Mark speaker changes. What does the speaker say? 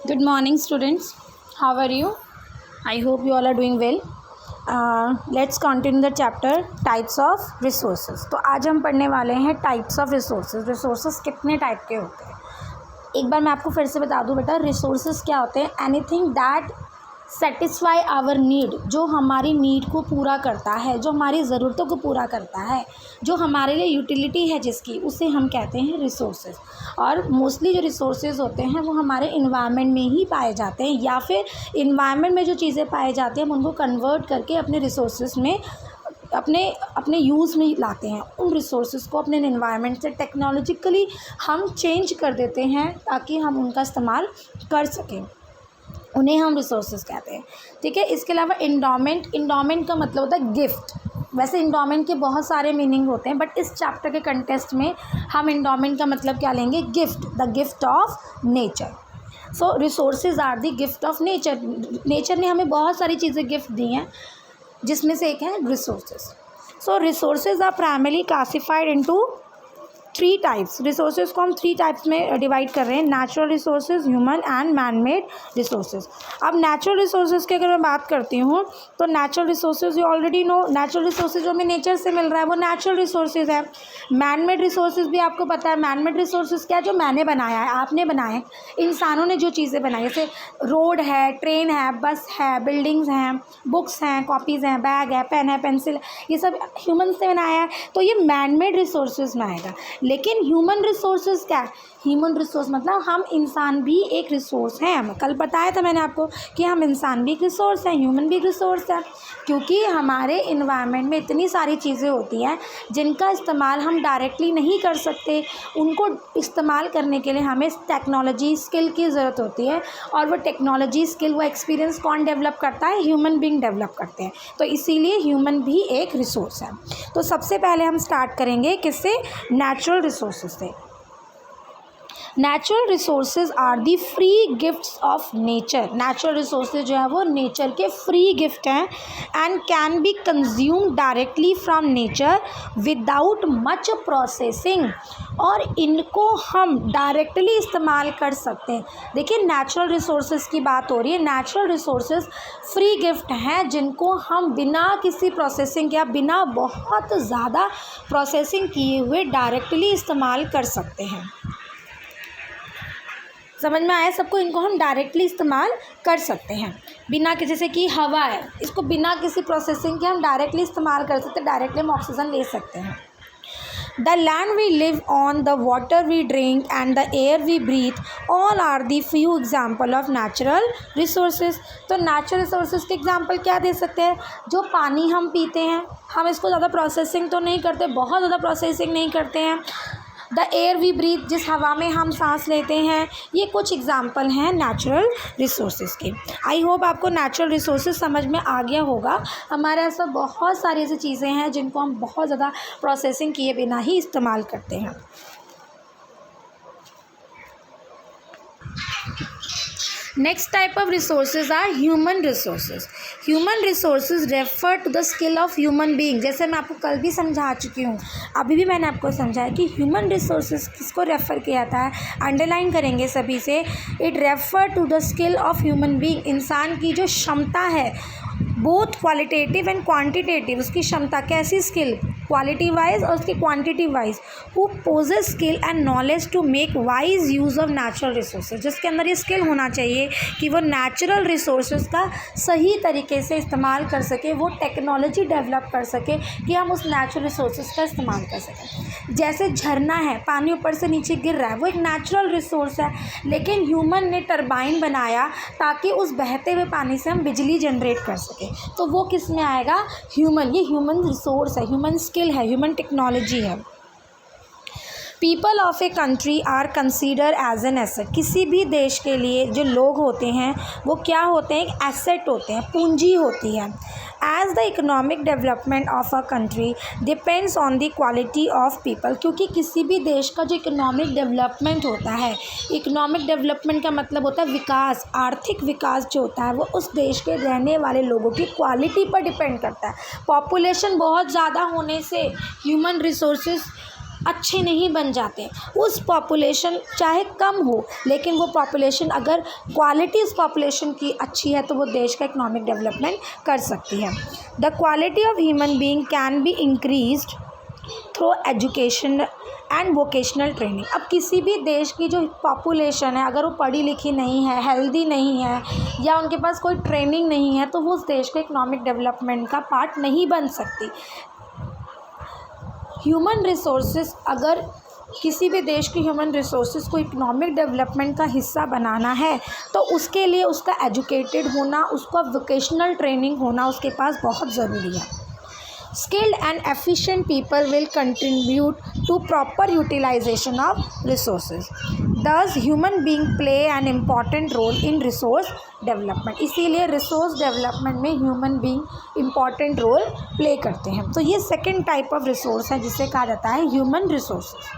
Speaker 1: Good morning, students. How are you? I hope you all are doing well. Let's continue the chapter types of resources. तो आज हम पढ़ने वाले हैं types of resources. Resources कितने type के होते हैं? एक बार मैं आपको फिर से बता दूं बेटा, resources क्या होते हैं? Anything that satisfy our need, जो हमारी नीड को पूरा करता है, जो हमारी ज़रूरतों को पूरा करता है, जो हमारे लिए यूटिलिटी है जिसकी, उसे हम कहते हैं रिसोर्सेज। और मोस्टली जो रिसोर्सेज होते हैं वो हमारे इन्वायरमेंट में ही पाए जाते हैं, या फिर इन्वायरमेंट में जो चीज़ें पाए जाती हैं हम उनको कन्वर्ट करके अपने रिसोर्सेज में अपने यूज़ में लाते हैं। उन रिसोर्सेज को अपने इन्वायरमेंट से टेक्नोलॉजिकली हम चेंज कर देते हैं ताकि हम उनका इस्तेमाल कर सकें, उन्हें हम रिसोर्सेज कहते हैं। ठीक है। इसके अलावा इंडोमेंट का मतलब होता है गिफ्ट। वैसे इंडोमेंट के बहुत सारे मीनिंग होते हैं, बट इस चैप्टर के कंटेस्ट में हम इंडोमेंट का मतलब क्या लेंगे? Gift, the gift of nature. So resources are the gift of nature. Nature ने हमें बहुत सारी चीज़ें गिफ्ट दी हैं, जिसमें से एक है resources. So resources are primarily classified into 3 types. Resources को हम 3 टाइप्स में डिवाइड कर रहे हैं, natural resources, human and man made resources. अब नेचुरल रिसोर्सेज की अगर मैं बात करती हूँ तो natural resources you already know, natural resources जो हमें नेचर से मिल रहा है वो नेचुरल रिसोर्सेज है। मैन मेड रिसोर्सेज भी आपको पता है। मैन मेड रिसोर्सेज क्या है? जो मैंने बनाया है, आपने बनाया है, इंसानों ने जो चीज़ें बनाई, जैसे रोड है, ट्रेन है, बस है, बिल्डिंग्स हैं, बुक्स हैं, कॉपीज़ हैं, बैग है, पेन है, पेंसिल, ये सब ह्यूमन से बनाया है, तो ये मैन मेड रिसोर्सेज में आएगा। लेकिन ह्यूमन रिसोर्सेज क्या है? ह्यूमन रिसोर्स मतलब हम इंसान भी एक रिसोर्स हैं। हमें कल बताया था मैंने आपको कि हम इंसान भी एक रिसोर्स हैं, ह्यूमन भी एक रिसोर्स है, क्योंकि हमारे इन्वायरमेंट में इतनी सारी चीज़ें होती हैं जिनका इस्तेमाल हम डायरेक्टली नहीं कर सकते। उनको इस्तेमाल करने के लिए हमें टेक्नोलॉजी स्किल की ज़रूरत होती है, और वो टेक्नोलॉजी स्किल, वो एक्सपीरियंस कौन डेवलप करता है? ह्यूमन बीइंग डेवलप करते हैं। तो इसीलिए ह्यूमन भी एक रिसोर्स है। तो सबसे पहले हम स्टार्ट करेंगे किससे? नेचुरल रिसोर्सेज से। Natural resources are the free gifts of nature. Natural resources जो है वो नेचर के फ्री गिफ्ट हैं and can be consume directly from nature without much processing, और इनको हम डायरेक्टली इस्तेमाल कर सकते हैं। देखिए, नेचुरल रिसोर्सेज की बात हो रही है। नेचुरल रिसोर्सेज फ्री गिफ्ट हैं जिनको हम बिना किसी प्रोसेसिंग या बिना बहुत ज़्यादा प्रोसेसिंग किए हुए डायरेक्टली इस्तेमाल कर सकते हैं। समझ में आया सबको? इनको हम डायरेक्टली इस्तेमाल कर सकते हैं बिना किसी, जैसे कि हवा है, इसको बिना किसी प्रोसेसिंग के हम डायरेक्टली इस्तेमाल कर सकते हैं, डायरेक्टली हम ऑक्सीजन ले सकते हैं। The land we live on, the water we drink and the air we breathe, all are the few example of natural resources। तो natural resources के example क्या दे सकते हैं? जो पानी हम पीते हैं, हम इसको ज़्यादा प्रोसेसिंग तो नहीं करते, बहुत ज़्यादा प्रोसेसिंग नहीं करते हैं। द एयर वी ब्रीथ, जिस हवा में हम सांस लेते हैं, ये कुछ एग्जाम्पल हैं नेचुरल रिसोर्सेज के। आई होप आपको नेचुरल रिसोर्सेज समझ में आ गया होगा। हमारे ऐसा बहुत सारी ऐसी चीज़ें हैं जिनको हम बहुत ज़्यादा प्रोसेसिंग किए बिना ही इस्तेमाल करते हैं। Next type of resources are human resources. Human resources refer to the skill of human being. जैसे मैं आपको कल भी समझा चुकी हूँ, अभी भी मैंने आपको समझाया कि ह्यूमन रिसोर्सेज किसको रेफ़र किया था, अंडरलाइन करेंगे सभी से। It refer to the skill of human being. इंसान की जो क्षमता है, बोथ क्वालिटेटिव एंड क्वांटिटेटिव, उसकी क्षमता, कैसी स्किल, क्वालिटी वाइज और उसकी quantity wise, who possess skill and knowledge to make wise use of natural resources. जिसके अंदर ये स्किल होना चाहिए कि वो नेचुरल रिसोर्सेज का सही तरीके से इस्तेमाल कर सके, वो टेक्नोलॉजी डेवलप कर सके कि हम उस नेचुरल रिसोर्सेज का इस्तेमाल कर सकें। जैसे झरना है, पानी ऊपर से नीचे गिर रहा है, वो एक नेचुरल रिसोर्स है, लेकिन ह्यूमन ने टरबाइन बनाया ताकि उस बहते हुए पानी से हम बिजली जनरेट कर सकें, तो वो किस में आएगा? ह्यूमन। ये ह्यूमन रिसोर्स है, ह्यूमन स्किल है, ह्यूमन टेक्नोलॉजी है। People of a country are consider as an asset. किसी भी देश के लिए जो लोग होते हैं वो क्या होते हैं? एक एसेट होते हैं, पूंजी होती है। As the economic development of a country depends on the quality of people. क्योंकि किसी भी देश का जो इकोनॉमिक डेवलपमेंट होता है, इकोनॉमिक डेवलपमेंट का मतलब होता है विकास, आर्थिक विकास जो होता है वो उस देश के रहने वाले लोगों की क्वालिटी पर डिपेंड करता है। पॉपुलेशन बहुत ज़्यादा होने से ह्यूमन रिसोर्सेज अच्छे नहीं बन जाते। उस पॉपुलेशन चाहे कम हो, लेकिन वो पॉपुलेशन अगर क्वालिटी उस पॉपुलेशन की अच्छी है तो वो देश का इकोनॉमिक डेवलपमेंट कर सकती है। The quality of human being can be increased through education and vocational training. अब किसी भी देश की जो पॉपुलेशन है अगर वो पढ़ी लिखी नहीं है, हेल्दी नहीं है, या उनके पास कोई ट्रेनिंग नहीं है, तो वो उस देश के इकोनॉमिक डेवलपमेंट का पार्ट नहीं बन सकती। ह्यूमन रिसोर्सेज, अगर किसी भी देश की ह्यूमन रिसोर्सेज को इकोनॉमिक डेवलपमेंट का हिस्सा बनाना है तो उसके लिए उसका एजुकेटेड होना, उसका वोकेशनल ट्रेनिंग होना उसके पास बहुत ज़रूरी है। Skilled and efficient people will contribute to proper utilization of resources. Thus, human being play an important role in resource development. इसीलिए resource development में human being important role play करते हैं। तो ये second type of resource है जिसे कहा जाता है human resources.